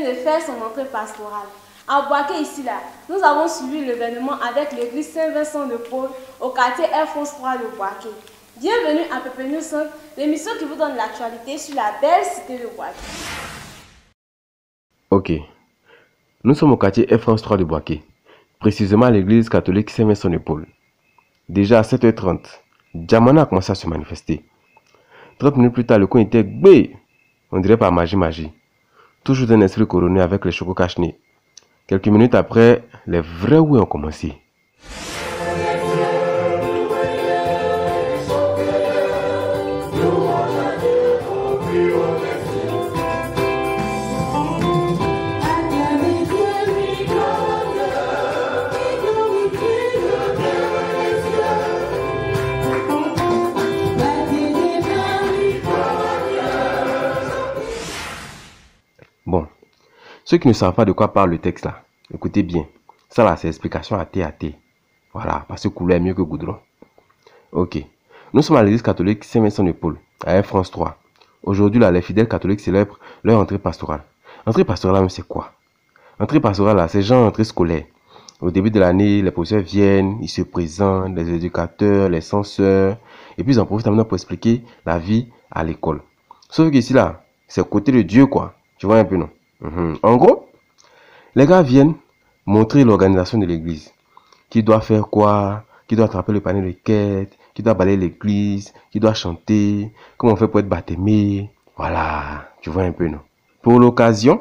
de faire son entrée pastorale. À Boaké, ici, là, nous avons suivi l'événement avec l'église Saint-Vincent de Paul au quartier Air France 3 de Boaké. Bienvenue à Pépé News 5, l'émission qui vous donne l'actualité sur la belle cité de Boaké. Ok, nous sommes au quartier Air France 3 de Boaké, précisément à l'église catholique Saint-Vincent de Paul. Déjà à 7h30, Djamana a commencé à se manifester. 30 minutes plus tard, le coin était gbé, on dirait par magie. Toujours d'un esprit couronné avec les chocos cache-nez. Quelques minutes après, les vrais oui ont commencé. Bon, ceux qui ne savent pas de quoi parle le texte là, écoutez bien. Ça là, c'est explication à thé. Voilà, parce que couler est mieux que goudron. Ok, nous sommes à l'église catholique Saint-Vincent de Paul, à Air France 3. Aujourd'hui là, les fidèles catholiques célèbrent leur entrée pastorale. Entrée pastorale, c'est quoi? Entrée pastorale là, c'est genre entrée scolaire. Au début de l'année, les professeurs viennent, ils se présentent, les éducateurs, les censeurs, et puis ils en profitent maintenant pour expliquer la vie à l'école. Sauf qu'ici là, c'est côté de Dieu quoi. Tu vois un peu, non? En gros, les gars viennent montrer l'organisation de l'église. Qui doit faire quoi? Qui doit attraper le panier de quête? Qui doit balayer l'église? Qui doit chanter? Comment on fait pour être baptisé? Voilà, tu vois un peu, non? Pour l'occasion,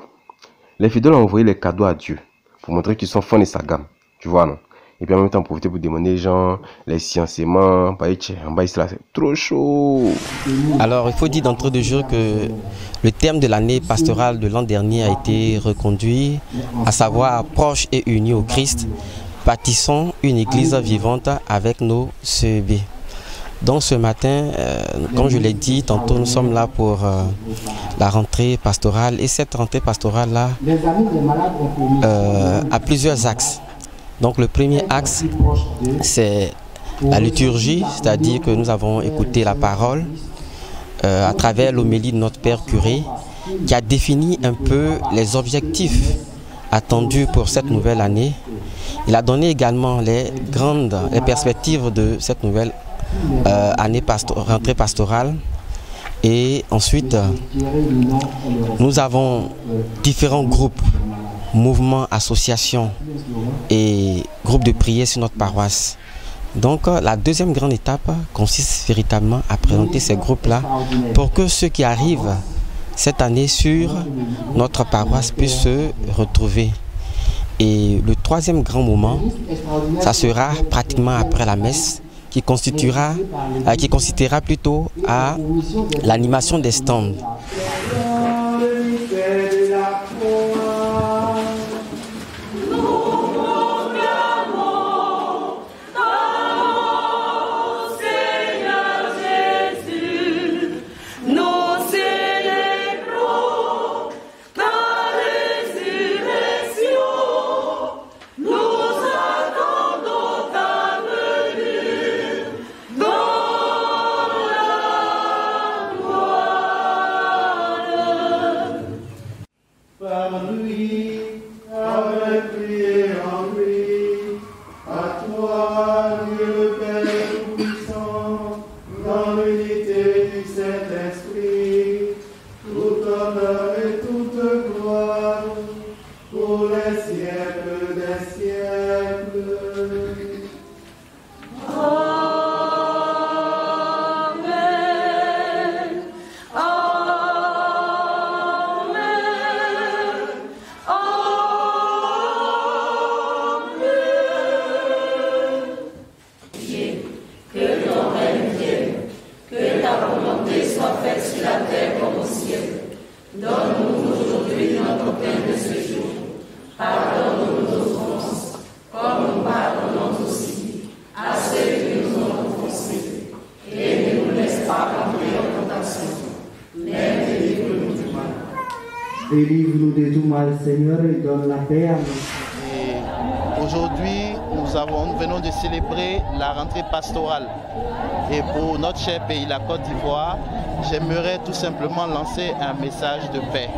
les fidèles ont envoyé les cadeaux à Dieu pour montrer qu'ils sont fonds de sa gamme. Tu vois, non? Et puis en même temps, profiter pour demander les gens, les sciences-aimants, en bas, là, c'est trop chaud. Alors, il faut dire d'entrée de jeu que le terme de l'année pastorale de l'an dernier a été reconduit, à savoir proche et unis au Christ, bâtissons une église vivante avec nos CEB. Donc ce matin, comme je l'ai dit, tantôt nous sommes là pour la rentrée pastorale et cette rentrée pastorale-là a plusieurs axes. Donc le premier axe, c'est la liturgie, c'est-à-dire que nous avons écouté la parole à travers l'homélie de notre Père curé qui a défini un peu les objectifs attendus pour cette nouvelle année. Il a donné également les perspectives de cette nouvelle rentrée pastorale. Et ensuite, nous avons différents groupes, mouvements, associations et groupes de prière sur notre paroisse. Donc la deuxième grande étape consiste véritablement à présenter ces groupes-là pour que ceux qui arrivent cette année sur notre paroisse puissent se retrouver. Et le troisième grand moment, ça sera pratiquement après la messe, qui consistera plutôt à l'animation des stands. Délivre-nous de tout mal, Seigneur, et donne la paix à nous. Aujourd'hui, nous venons de célébrer la rentrée pastorale. Et pour notre cher pays, la Côte d'Ivoire, j'aimerais tout simplement lancer un message de paix.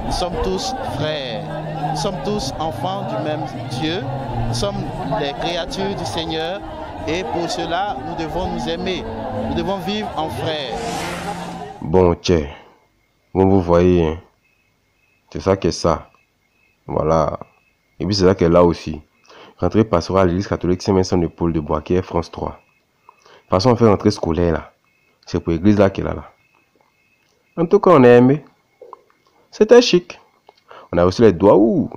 nous sommes tous frères. Nous sommes tous enfants du même Dieu. Nous sommes les créatures du Seigneur. Et pour cela, nous devons nous aimer. Nous devons vivre en frères. Bon, tiens. Bon, vous voyez, hein. C'est ça qu'est ça. Voilà. Et puis c'est ça qu'elle est là aussi. Rentrée pastorale à l'église catholique Saint-Vincent de Paul de Boaké, France 3. De toute façon, on fait rentrée scolaire là. C'est pour l'église là qu'elle est là. En tout cas, on a aimé. C'était chic. On a aussi les doigts. Ouh.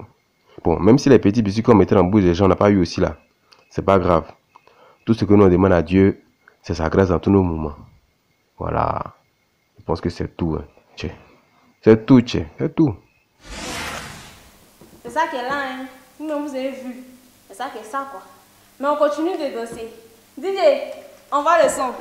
Bon, même si les petits biscuits qu'on mettait dans la bouche des gens, on n'a pas eu aussi là. C'est pas grave. Tout ce que nous demandons à Dieu, c'est sa grâce dans tous nos moments. Voilà. Je pense que c'est tout. Hein. Tiens. C'est tout, tiens. C'est tout. C'est ça qu'elle a, hein. Vous-même, vous avez vu. C'est ça qu'est ça, quoi. Mais on continue de danser. DJ, on va le son.